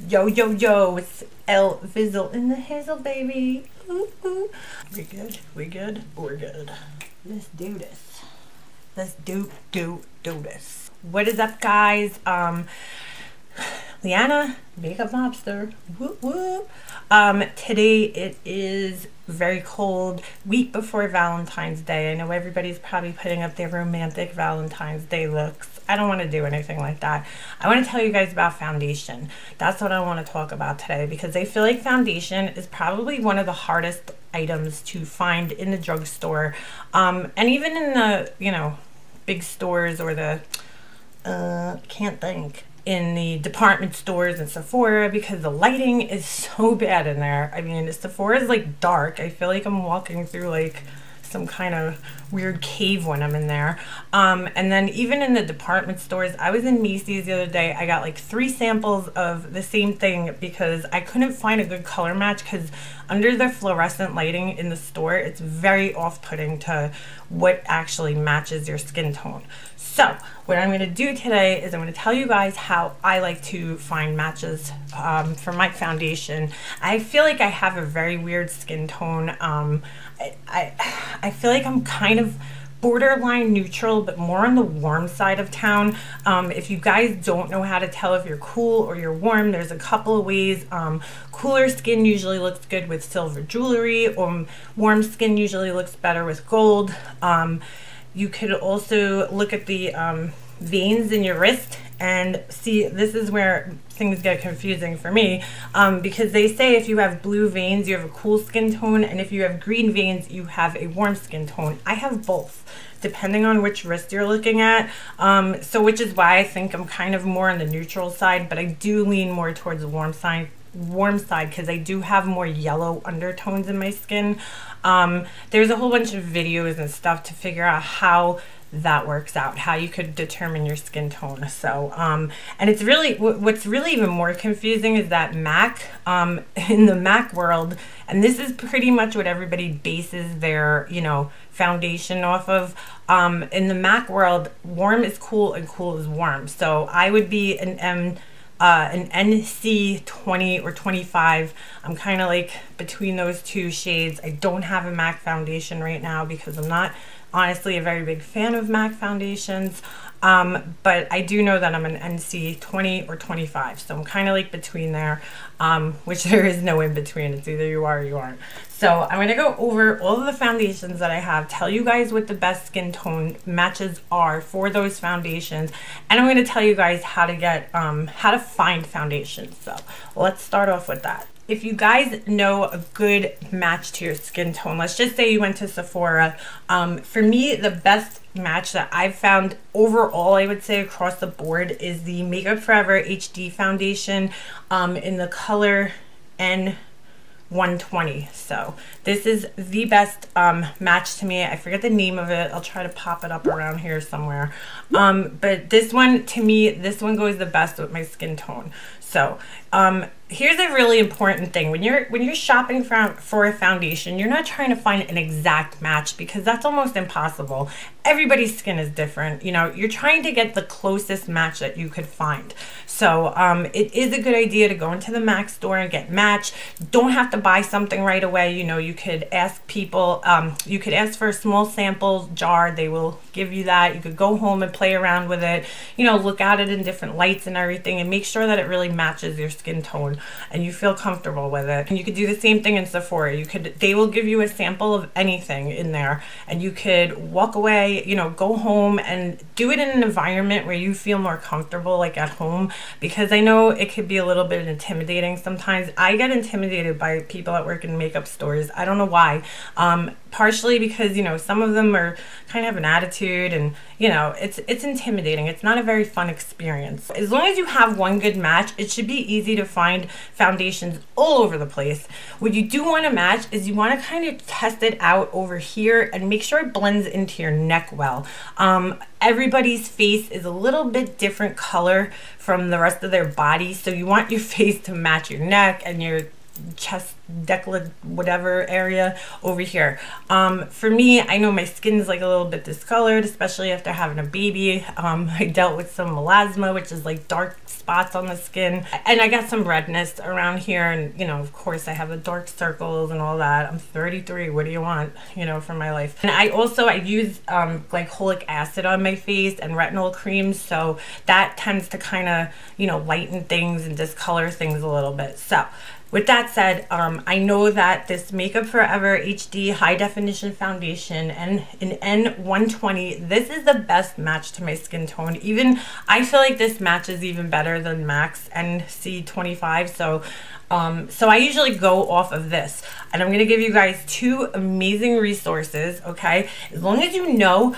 Yo, yo, yo, it's El Vizzle in the Hazel, baby. Ooh, ooh. We good? We good? We're good. Let's do this. Let's do this. What is up, guys? Liana, makeup mobster. Whoop, whoop. Today it is very cold, week before Valentine's Day. I know everybody's probably putting up their romantic Valentine's Day looks. I don't want to do anything like that. I want to tell you guys about foundation. That's what I want to talk about today, because I feel like foundation is probably one of the hardest items to find in the drugstore, and even in the, you know, big stores, or the can't think, in the department stores and Sephora, because the lighting is so bad in there. I mean, Sephora is like dark. I feel like I'm walking through like some kind of weird cave when I'm in there. And then even in the department stores, I was in Macy's the other day. I got like 3 samples of the same thing because I couldn't find a good color match, because under the fluorescent lighting in the store, it's very off-putting to what actually matches your skin tone. So what I'm going to do today is I'm going to tell you guys how I like to find matches for my foundation. I feel like I have a very weird skin tone. I feel like I'm kind of borderline neutral, but more on the warm side of town. If you guys don't know how to tell if you're cool or you're warm, there's a couple of ways. Cooler skin usually looks good with silver jewelry, or warm skin usually looks better with gold. You could also look at the veins in your wrist and see. This is where things get confusing for me, because they say if you have blue veins, you have a cool skin tone, and if you have green veins, you have a warm skin tone. I have both, depending on which wrist you're looking at. So which is why I think I'm kind of more on the neutral side, but I do lean more towards the warm side, because I do have more yellow undertones in my skin. There's a whole bunch of videos and stuff to figure out how that works out, how you could determine your skin tone. So and it's really, what's really even more confusing is that MAC, in the MAC world, and this is pretty much what everybody bases their, you know, foundation off of, in the MAC world, warm is cool and cool is warm. So I would be an NC20 or 25. I'm kind of like between those two shades. I don't have a MAC foundation right now because I'm not honestly a very big fan of MAC foundations, but I do know that I'm an NC20 or 25, so I'm kind of like between there, which there is no in between. It's either you are or you aren't. So I'm going to go over all of the foundations that I have, tell you guys what the best skin tone matches are for those foundations, and I'm going to tell you guys how to get how to find foundations. So let's start off with that. If you guys know a good match to your skin tone, let's just say you went to Sephora. For me, the best match that I've found overall, I would say across the board, is the Makeup Forever HD foundation in the color N120. So this is the best match to me. I forget the name of it. I'll try to pop it up around here somewhere. But this one, to me, this one goes the best with my skin tone. So here's a really important thing. When you're shopping for a foundation, you're not trying to find an exact match, because that's almost impossible. Everybody's skin is different. You know, you're trying to get the closest match that you could find. So it is a good idea to go into the MAC store and get matched. Don't have to buy something right away. You know, you could ask people, you could ask for a small sample jar. They will give you that. You could go home and play around with it, you know, look at it in different lights and everything, and make sure that it really matches your skin tone and you feel comfortable with it. And you could do the same thing in Sephora. They will give you a sample of anything in there, and you could walk away, you know, go home and do it in an environment where you feel more comfortable, like at home, because I know it could be a little bit intimidating sometimes. I get intimidated by people that work in makeup stores. I don't know why. Partially because, you know, some of them are kind of have an attitude, and, you know, it's intimidating. It's not a very fun experience. As long as you have one good match, it should be easy to find foundations all over the place. What you do want to match is you want to kind of test it out over here and make sure it blends into your neck well. Everybody's face is a little bit different color from the rest of their body, so you want your face to match your neck and your chest, decollete, whatever area over here. For me, I know my skin's like a little bit discolored, especially after having a baby. I dealt with some melasma, which is like dark spots on the skin, and I got some redness around here, and you know, of course I have the dark circles and all that. I'm 33, what do you want, you know, for my life? And I use glycolic acid on my face and retinol creams, so that tends to kind of, you know, lighten things and discolor things a little bit. So with that said, I know that this Makeup Forever HD High Definition Foundation and an N120, this is the best match to my skin tone. Even, I feel like this matches even better than MAC's NC25. So I usually go off of this. And I'm going to give you guys two amazing resources, okay? As long as you know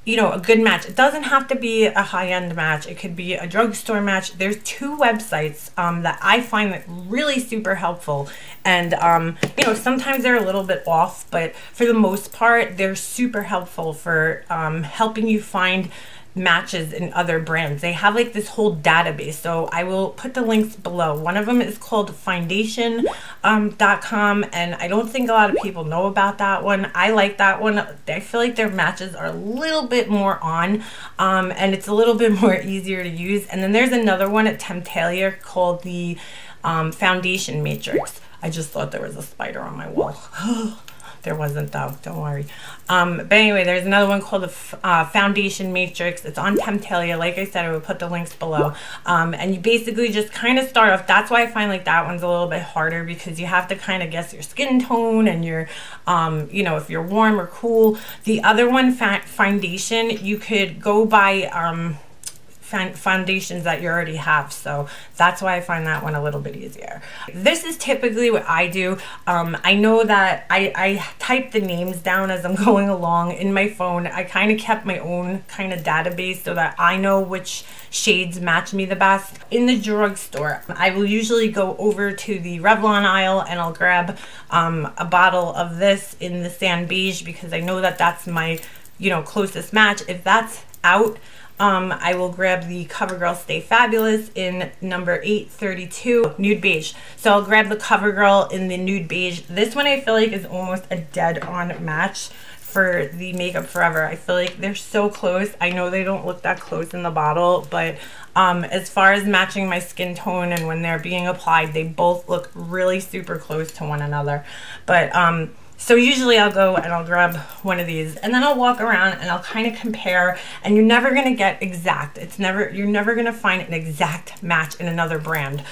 a good match. It doesn't have to be a high-end match. It could be a drugstore match. There's two websites that I find that really super helpful. And, you know, sometimes they're a little bit off, but for the most part, they're super helpful for helping you find matches in other brands. They have like this whole database, so I will put the links below. One of them is called foundation.com, and I don't think a lot of people know about that one. I like that one. I feel like their matches are a little bit more on, and it's a little bit more easier to use. And then there's another one at Temptalia called the Foundation Matrix. I just thought there was a spider on my wall. There wasn't though, don't worry. But anyway, there's another one called the Foundation Matrix. It's on Temptalia. Like I said, I will put the links below. And you basically just kind of start off. That's why I find like that one's a little bit harder, because you have to kind of guess your skin tone and your, you know, if you're warm or cool. The other one, Foundation, you could go by foundations that you already have, so that's why I find that one a little bit easier. This is typically what I do. I know that I type the names down as I'm going along in my phone. I kind of kept my own kind of database so that I know which shades match me the best. In the drugstore, I will usually go over to the Revlon aisle and I'll grab a bottle of this in the sand beige, because I know that that's my, you know, closest match. If that's out, I will grab the Covergirl Stay Fabulous in number 832, Nude Beige. So I'll grab the Covergirl in the Nude Beige. This one I feel like is almost a dead-on match for the Makeup Forever. I feel like they're so close. I know they don't look that close in the bottle, but as far as matching my skin tone and when they're being applied, they both look really super close to one another. But so usually I'll go and I'll grab one of these, and then I'll walk around and I'll kind of compare, and you're never going to get exact. You're never going to find an exact match in another brand.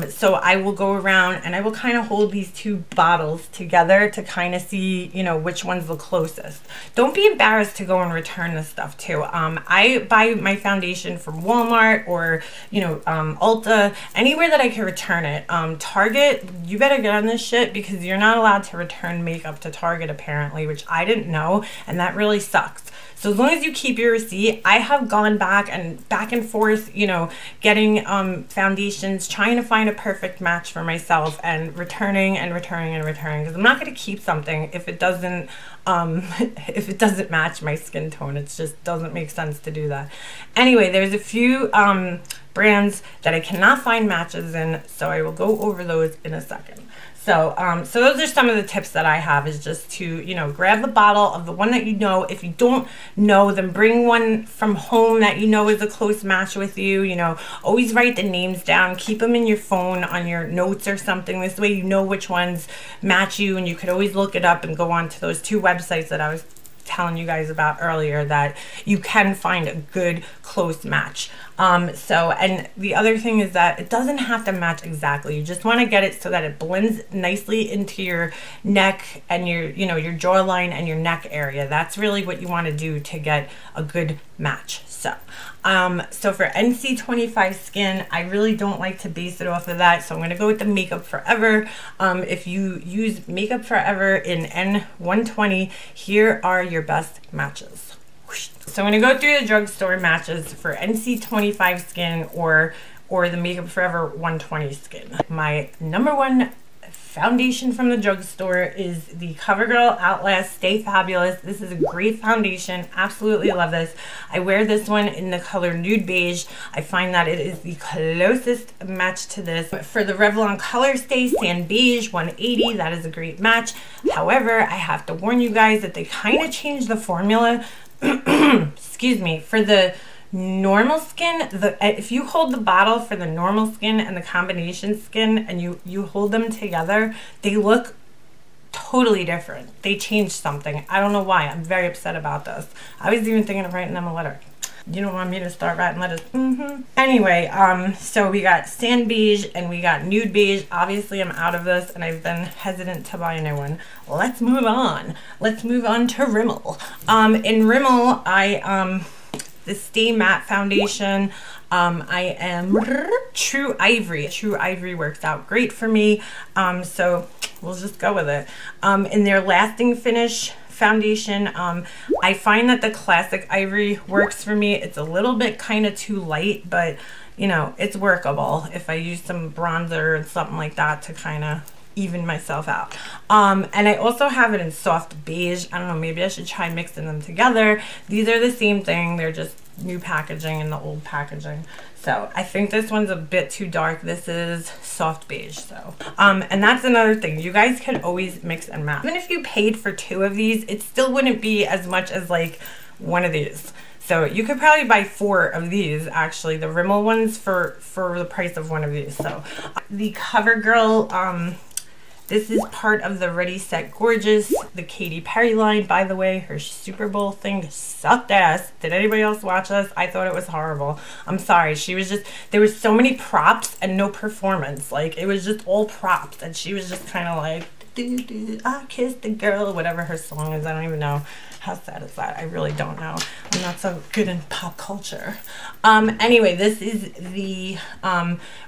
So I will go around and I will kind of hold these two bottles together to kind of see, you know, which one's the closest. Don't be embarrassed to go and return this stuff too. I buy my foundation from Walmart or, you know, Ulta, anywhere that I can return it. Target, you better get on this shit, because you're not allowed to return makeup up to Target apparently, which I didn't know, and that really sucks. So as long as you keep your receipt, I have gone back and forth, you know, getting foundations, trying to find a perfect match for myself, and returning and returning and returning, because I'm not going to keep something if it doesn't match my skin tone. It just doesn't make sense to do that. Anyway, there's a few brands that I cannot find matches in, so I will go over those in a second. So, so those are some of the tips that I have, is just to, you know, grab the bottle of the one that you know. If you don't know, then bring one from home that you know is a close match with you. You know, always write the names down, keep them in your phone on your notes or something. This way you know which ones match you, and you could always look it up and go on to those two websites that I was telling you guys about earlier, that you can find a good close match. So, and the other thing is that it doesn't have to match exactly. You just want to get it so that it blends nicely into your neck and your, you know, your jawline and your neck area. That's really what you want to do to get a good match. So, so for NC25 skin, I really don't like to base it off of that, so I'm going to go with the Makeup Forever. If you use Makeup Forever in N120, here are your best matches. So I'm going to go through the drugstore matches for NC25 skin or the Makeup Forever 120 skin. My number one foundation from the drugstore is the Covergirl Outlast Stay Fabulous. This is a great foundation. Absolutely love this. I wear this one in the color Nude Beige. I find that it is the closest match to this. But for the Revlon COLORSTAY Sand Beige 180, that is a great match. However, I have to warn you guys that they kind of changed the formula. Excuse me. For the normal skin, if you hold the bottle for the normal skin and the combination skin and you hold them together, they look totally different. They changed something. I don't know why. I'm very upset about this. I was even thinking of writing them a letter. You don't want me to start writing letters? Anyway, so we got Sand Beige and we got Nude Beige. Obviously, I'm out of this and I've been hesitant to buy a new one. Let's move on. Let's move on to Rimmel. In Rimmel, the Stay Matte Foundation. I am True Ivory. True Ivory works out great for me, so we'll just go with it. In their Lasting Finish foundation, I find that the Classic Ivory works for me. It's a little bit kind of too light, but you know, it's workable if I use some bronzer and something like that to kind of even myself out. And I also have it in Soft Beige. I don't know, maybe I should try mixing them together. These are the same thing. They're just new packaging and the old packaging. So I think this one's a bit too dark. This is Soft Beige. So and that's another thing. You guys could always mix and match. Even if you paid for 2 of these, it still wouldn't be as much as like one of these. So you could probably buy 4 of these, actually, the Rimmel ones for the price of one of these. So the Covergirl, this is part of the Ready Set Gorgeous, the Katy Perry line. By the way, her Super Bowl thing sucked ass. Did anybody else watch this? I thought it was horrible. I'm sorry. She was just, there was so many props and no performance. Like, it was just all props. And she was just kind of like, I kissed the girl, whatever her song is. I don't even know. How sad is that? I really don't know. I'm not so good in pop culture. Anyway, this is the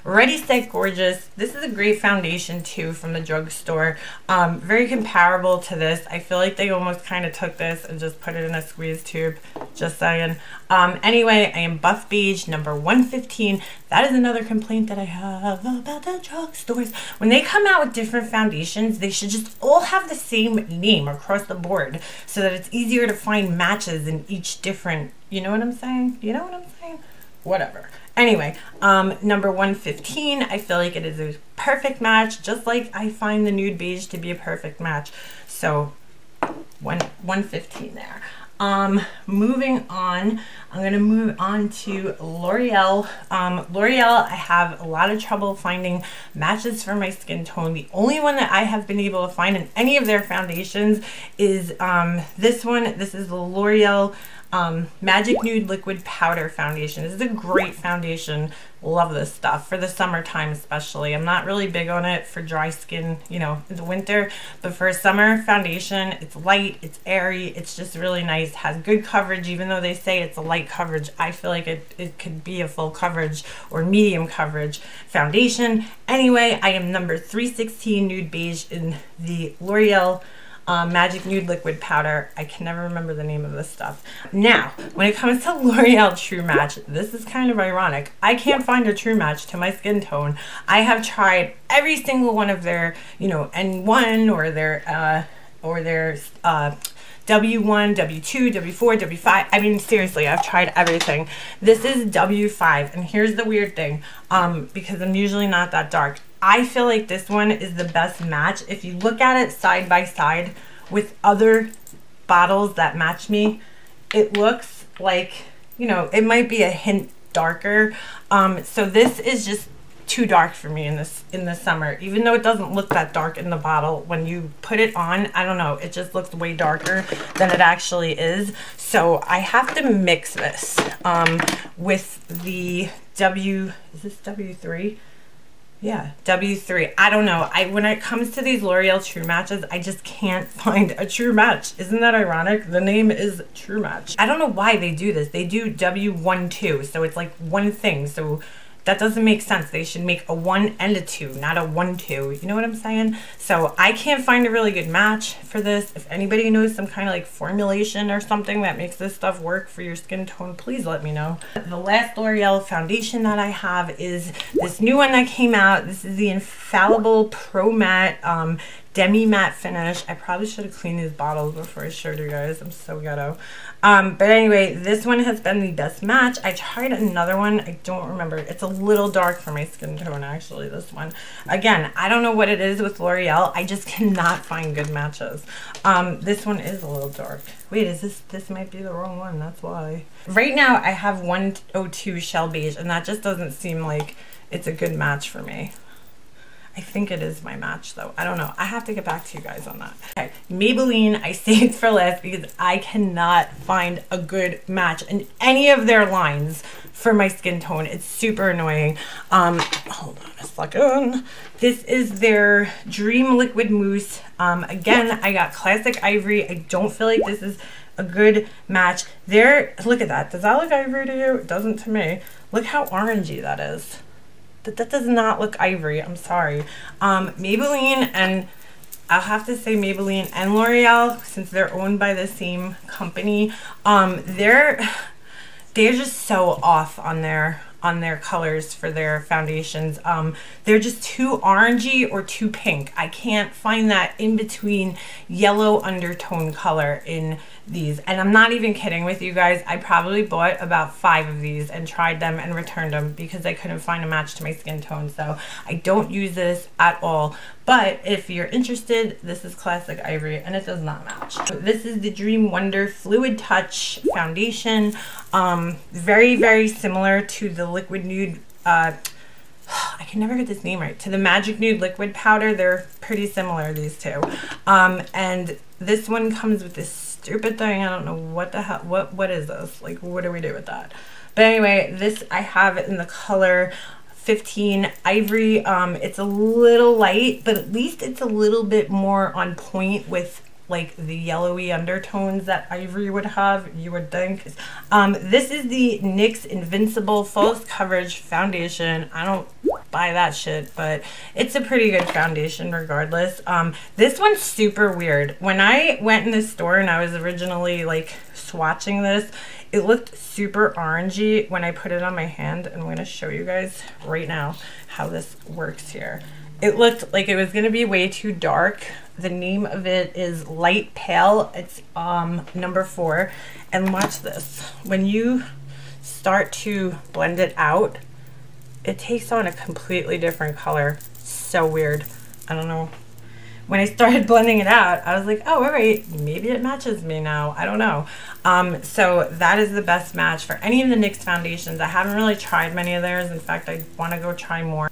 Ready Set Gorgeous. This is a great foundation too from the drugstore. Very comparable to this. I feel like they almost kind of took this and just put it in a squeeze tube. Just saying. Anyway, I am Buff Beige number 115. That is another complaint that I have about the drugstores. When they come out with different foundations, they should just all have the same name across the board so that it's easier to find matches in each different, you know what I'm saying? You know what I'm saying? Whatever. Anyway, number 115, I feel like it is a perfect match, just like I find the Nude Beige to be a perfect match. So 115 there. Moving on, I'm going to move on to L'Oreal. L'Oreal, I have a lot of trouble finding matches for my skin tone. The only one that I have been able to find in any of their foundations is this one. This is the L'Oreal Magic Nude Liquid Powder Foundation. This is a great foundation. Love this stuff for the summertime especially. I'm not really big on it for dry skin, you know, in the winter, but for a summer foundation, it's light, it's airy, it's just really nice, has good coverage. Even though they say it's a light coverage, I feel like it could be a full coverage or medium coverage foundation. Anyway, I am number 316 Nude Beige in the L'Oreal Magic Nude Liquid Powder. I can never remember the name of this stuff. Now, when it comes to L'Oreal True Match, this is kind of ironic. I can't find a true match to my skin tone. I have tried every single one of their, you know, N1 or their W1, W2, W4, W5. I mean, seriously, I've tried everything. This is W5, and here's the weird thing, because I'm usually not that dark. I feel like this one is the best match. If you look at it side by side with other bottles that match me, it looks like, you know, it might be a hint darker. So this is just too dark for me in the summer. Even though it doesn't look that dark in the bottle, when you put it on, I don't know, it just looks way darker than it actually is. So I have to mix this with the is this W3? Yeah, W3. I don't know. When it comes to these L'Oreal True Matches, I just can't find a true match. Isn't that ironic? The name is True Match. I don't know why they do this. They do W1, 2, so it's like one thing. So That doesn't make sense. They should make a 1 and a 2, not a 1-2. You know what I'm saying? So I can't find a really good match for this. If anybody knows some kind of like formulation or something that makes this stuff work for your skin tone, please let me know. The last L'Oreal foundation that I have is this new one that came out. This is the Infallible Pro Matte Demi Matte Finish. I probably should have cleaned these bottles before I showed you guys. I'm so ghetto. But anyway, this one has been the best match. I tried another one. I don't remember. It's a little dark for my skin tone, actually, this one. Again, I don't know what it is with L'Oreal. I just cannot find good matches. This one is a little dark. Wait, is this might be the wrong one. That's why. Right now, I have 102 Shell Beige, and that just doesn't seem like it's a good match for me. I think it is my match though. I don't know. I have to get back to you guys on that. Okay, Maybelline I saved for last because I cannot find a good match in any of their lines for my skin tone. It's super annoying. Hold on a second. This is their Dream Liquid Mousse. Again, I got Classic Ivory. I don't feel like this is a good match. Look at that. Does that look ivory to you? It doesn't to me. Look how orangey that is. That does not look ivory. I'm sorry. Maybelline, and I'll have to say Maybelline and L'Oreal, since they're owned by the same company, they're just so off on their colors for their foundations. They're just too orangey or too pink. I can't find that in between yellow undertone color in these. And I'm not even kidding with you guys. I probably bought about 5 of these and tried them and returned them because I couldn't find a match to my skin tone. So I don't use this at all. But if you're interested, this is Classic Ivory and it does not match. So this is the Dream Wonder Fluid Touch Foundation. Very, very similar to the Liquid Nude, I can never get this name right, to the Magic Nude Liquid Powder. They're pretty similar, these two. And this one comes with this stupid thing. I don't know what the hell, what is this? Like, what do we do with that? But anyway, this, I have it in the color 15 Ivory. It's a little light, but at least it's a little bit more on point with like the yellowy undertones that Ivory would have, you would think. This is the NYX Invincible Full Coverage Foundation. I don't buy that shit, but it's a pretty good foundation regardless. This one's super weird. When I went in the store and I was originally like swatching this, it looked super orangey when I put it on my hand, and I'm going to show you guys right now how this works here. It looked like it was going to be way too dark. The name of it is Light Pale. It's number 4. And watch this. When you start to blend it out, it takes on a completely different color. So weird. I don't know. When I started blending it out, I was like, oh, all right, maybe it matches me now. I don't know. So that is the best match for any of the NYX foundations. I haven't really tried many of theirs. In fact, I want to go try more.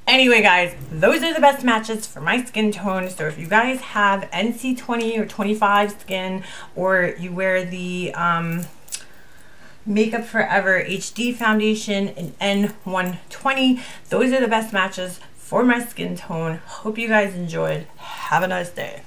Anyway, guys, those are the best matches for my skin tone. So if you guys have NC20 or 25 skin, or you wear the Makeup Forever HD foundation in N120, those are the best matches for my skin tone. Hope you guys enjoyed. Have a nice day.